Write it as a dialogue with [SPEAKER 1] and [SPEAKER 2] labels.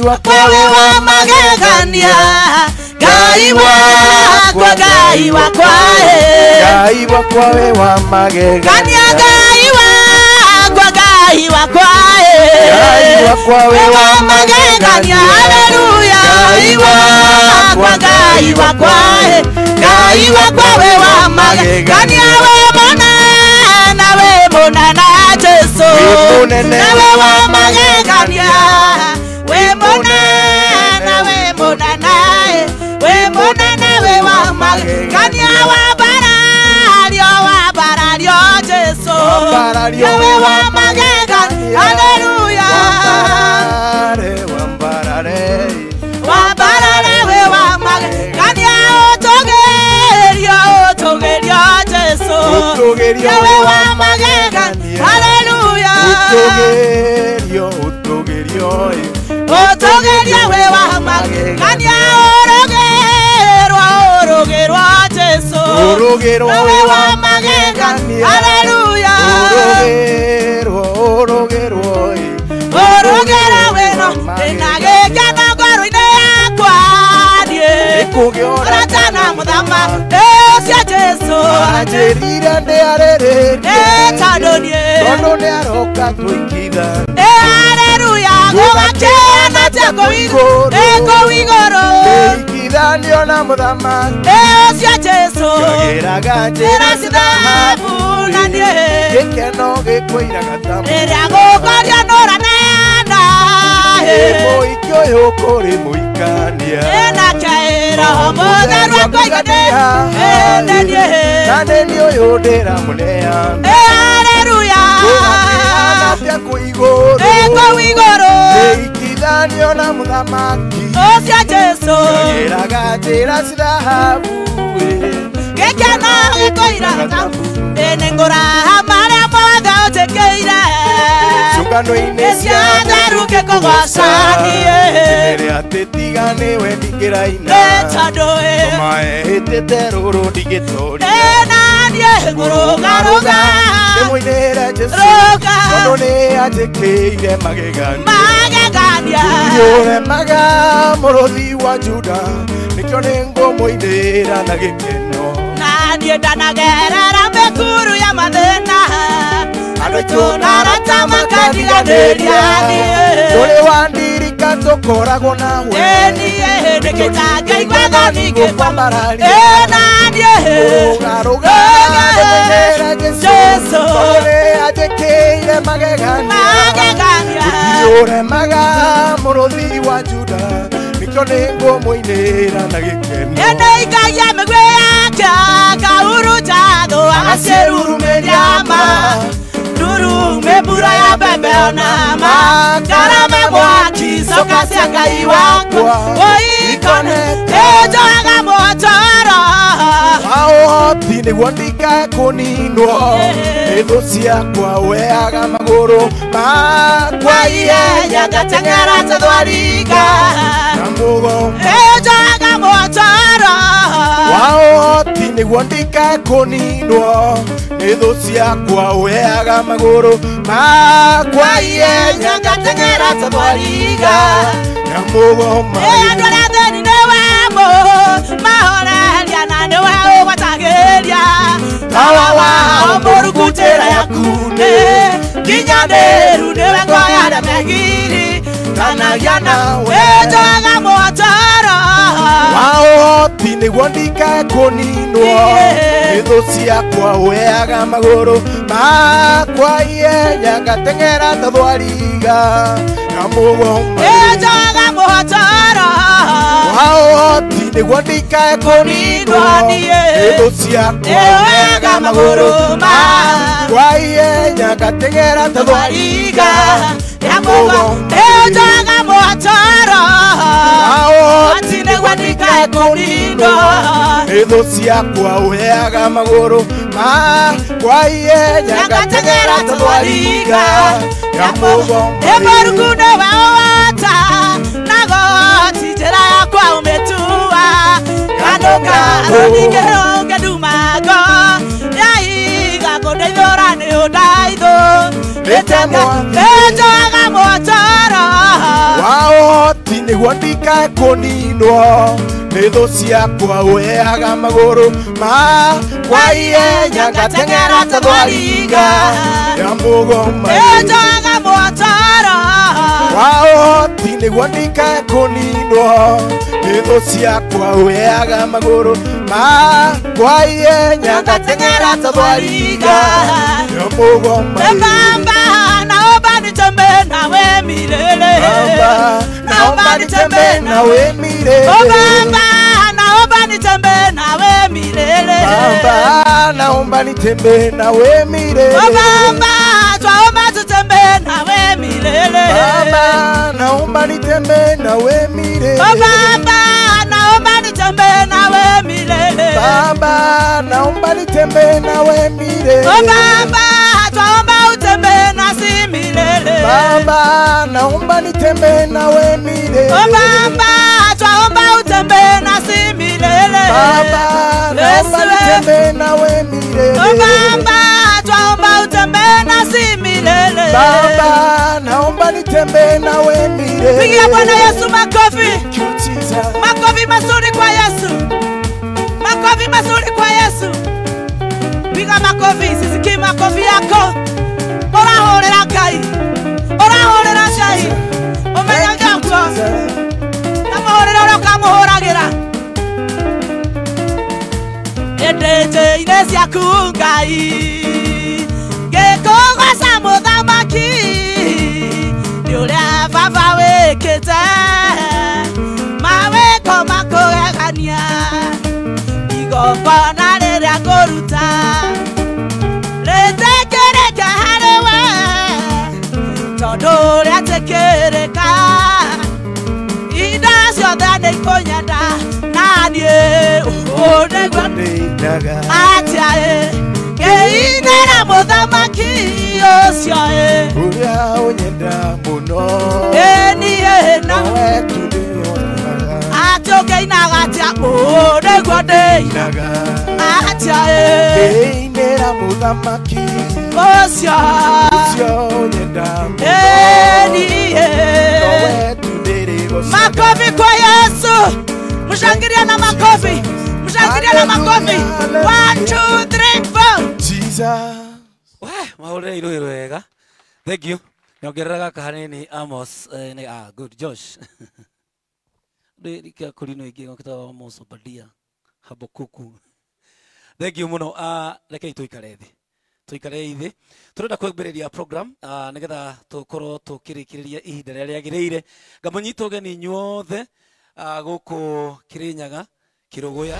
[SPEAKER 1] wakwa wewe wa magegania Gai wakwa gai wakwa
[SPEAKER 2] wewe wa magegania
[SPEAKER 1] gai wakwa wewe wa magegania haleluya gai wakwa wewe wa magegania we mona na Jesu na we wa magegania we mona na we wa magegania wa barario Jesu na we wa magegania haleluya wa barare we wa magegania otogerio Jesu na we wa magegania haleluya otogerio we wa magegania orogerwa Jesu na we wa magegania haleluya orogera we no enagekana ngoro-inĩ yakwa aratana mũthama cia Jesu
[SPEAKER 2] anjĩrire ndĩarĩrĩrie
[SPEAKER 1] tondũ nĩ
[SPEAKER 2] aroka tũikitha
[SPEAKER 1] haleluya gũgakĩana cia kũu igũrũ
[SPEAKER 2] ikithanio na mũthamaki
[SPEAKER 1] cia Jesu njĩra cithahabu na niĩ
[SPEAKER 2] gĩkeno gĩkũiraga ta
[SPEAKER 1] rĩrĩa gũkũria nũranenda
[SPEAKER 2] mũiki ũyũ kũrĩ mũikania
[SPEAKER 1] ena kĩro mũtheru akũigania na
[SPEAKER 2] nĩ ũyũ ndĩramũneana
[SPEAKER 1] haleluya
[SPEAKER 2] kũu igũrũ ikithanio na mũthamaki
[SPEAKER 1] cia Jesu
[SPEAKER 2] njĩra cithahabu
[SPEAKER 1] gĩkeno gĩkũiraga ta nĩ ngũraha marĩa mothe ũtĩkĩire
[SPEAKER 2] ciũngano-inĩ
[SPEAKER 1] cia theru ngĩkũgocanie
[SPEAKER 2] rĩrĩa tĩtiga nĩwe ndingĩraina
[SPEAKER 1] tondũ
[SPEAKER 2] mahĩtĩte rũrũ ndigĩtoria
[SPEAKER 1] na niĩ ngũrũgarũga
[SPEAKER 2] ndĩmũinĩre Jesu tondũ nĩ anjĩkĩire magegania ũremaga mũrũthi wa Juda nĩkĩo nĩngũmũinĩra na gĩkeno
[SPEAKER 1] na niĩ ndanagerera mĩkuru ya mathĩna andũ aitũ na arata makadiganĩria niĩ
[SPEAKER 2] ndũrĩ wandirika tũkoragwo nawe
[SPEAKER 1] niĩ nĩkĩtangĩigua thoni
[SPEAKER 2] ngĩkwambarari
[SPEAKER 1] na niĩ
[SPEAKER 2] ũgarũga ndĩmũinĩra Jesu tondũ nĩ anjĩkĩire magegania ũremaga mũrũthi wa Juda nĩkĩo nĩngũmũinĩra na gĩkeno
[SPEAKER 1] nĩngaia mĩguĩ yake akahuruja thũ agacĩrurumĩria ma ndurume mbura ya mbembe ona ma ngarame mwaki coka cia Ngai wakwa ũikone nĩnjoyaga mwotoro
[SPEAKER 2] wa ũhoti nĩguo ndikakũninwo nĩ thũ ciakwa weaga magũrũ makwa
[SPEAKER 1] ihenya ngateng'era tathwaringa
[SPEAKER 2] na mũgongo
[SPEAKER 1] nĩnjoyaga mwotoro
[SPEAKER 2] wa ũhoti nĩguo ndikakũninwo nĩ thũ ciakwa weaga magũrũ makwa ihenya
[SPEAKER 1] ngateng'era tathwaringa
[SPEAKER 2] na mũgongo
[SPEAKER 1] andũ arĩa thĩni nĩwe mahoreria na nĩwe ũgwatagĩria tawa wao mũrugutĩra yaku nĩ nginyanĩru nĩwe ngoya arĩa megiri tanagia nawe njoyaga mwotoro
[SPEAKER 2] wa ũhoti nĩguo ndikakũninwo nĩ thũ ciakwa weaga magũrũ makwa ihenya ngateng'era tathwariga na mũgongo
[SPEAKER 1] njoyaga mwotoro
[SPEAKER 2] wa ũhoti nĩguo ndikakũninwo nĩ thũ ciakwa
[SPEAKER 1] weaga magũrũ
[SPEAKER 2] makwa ihenya ngateng'era tathwariga
[SPEAKER 1] ya mũgongo njoyaga mwotoro ati nĩguo ndikakũninwo
[SPEAKER 2] nĩ thũ ciakwa weaga magũrũ makwa ihenya ngateng'era tathwariga ya mũgongo
[SPEAKER 1] Mũrungu nĩwe ũwata na goti njĩra yakwa ũmĩtua kanũka rũthinge rũnge ndumango yaiga kũndeithũra nĩ ũndaithũ nĩnjoyaga mwotoro
[SPEAKER 2] ũhoti nĩguo ndikae kũninwo nĩ thũ ciakwa ũheaga magũrũ makwa ihenya ngateng'era ta thwariga ya mũgoma-inĩ
[SPEAKER 1] njoyaga motoro
[SPEAKER 2] wa ũhoti nĩguo ndikae kũninwo nĩ thũ ciakwa ũheaga magũrũ makwa ihenya ngateng'era ta thwariga ya mũgoma-inĩ
[SPEAKER 1] Baba naomba nitembe nawe milele
[SPEAKER 2] naomba nitembe nawe milele
[SPEAKER 1] Baba naomba nitembe nawe milele
[SPEAKER 2] Baba naomba nitembe nawe milele
[SPEAKER 1] Baba twaomba tutembe nawe milele
[SPEAKER 2] Baba naomba nitembe nawe milele
[SPEAKER 1] Baba naomba nitembe nawe milele
[SPEAKER 2] Baba naomba nitembe nawe milele
[SPEAKER 1] Baba twaomba utembe nasi milele
[SPEAKER 2] Baba naomba nitembe nawe milele
[SPEAKER 1] Baba twaomba utembe nasi milele
[SPEAKER 2] Baba naomba nitembe nawe milele
[SPEAKER 1] Baba twaomba utembe nasi milele
[SPEAKER 2] Baba naomba nitembe nawe milele
[SPEAKER 1] Pigia Bwana Yesu makofi
[SPEAKER 2] Thank you, Jesus.
[SPEAKER 1] Makofi mazuri kwa Yesu Makofi mazuri kwa Yesu Piga makofi sisiki makofi yako Orahorera Ngai Orahorera Ngai Omenya njako Namahorera urokamuhoragira Endete ine ciaku Ngai Ngĩkũgoca mũthamaki Nĩ ũrĩa baba wĩkĩte Mawĩko makũgegania Igongona rĩrĩa ngũruta Rĩtĩkĩrĩke harĩ we Tondũ rĩatĩkĩrĩka Indo ciothe nĩikũnyenda Na niĩ nĩguo Atia ngĩinĩra mũthamaki ũcio
[SPEAKER 2] Ũrĩa ũnyenda mũno
[SPEAKER 1] niĩ
[SPEAKER 2] nowe tũrĩonaga
[SPEAKER 1] Ati ũngĩinaga atia nĩguo ndĩinaga Atia
[SPEAKER 2] ngĩinĩra mũthamaki
[SPEAKER 1] ũcio
[SPEAKER 2] ũnyenda mũno
[SPEAKER 1] niĩ
[SPEAKER 2] nowe tũrĩgũcaga
[SPEAKER 1] Makofi kwa Yesu Mshangilia na makofi Mshangilia na makofi 1, 2, 3, 4
[SPEAKER 2] Jesus
[SPEAKER 3] Mahore ilo wega. Thank you. Nyongerera kahanini Amos good Josh. Ndikia kulino igi ngokita Amos Obadia Habakuku. Thank you muno. Reke tuikare thi. Tuikare ithi. Turenda kwambiria program nigetha tukorwo tukirikiriria ihinda rĩrĩa rĩagĩrĩire. Ngamunyita ũgeni nyuothe gũkũ Kirinyaga Kiruguya.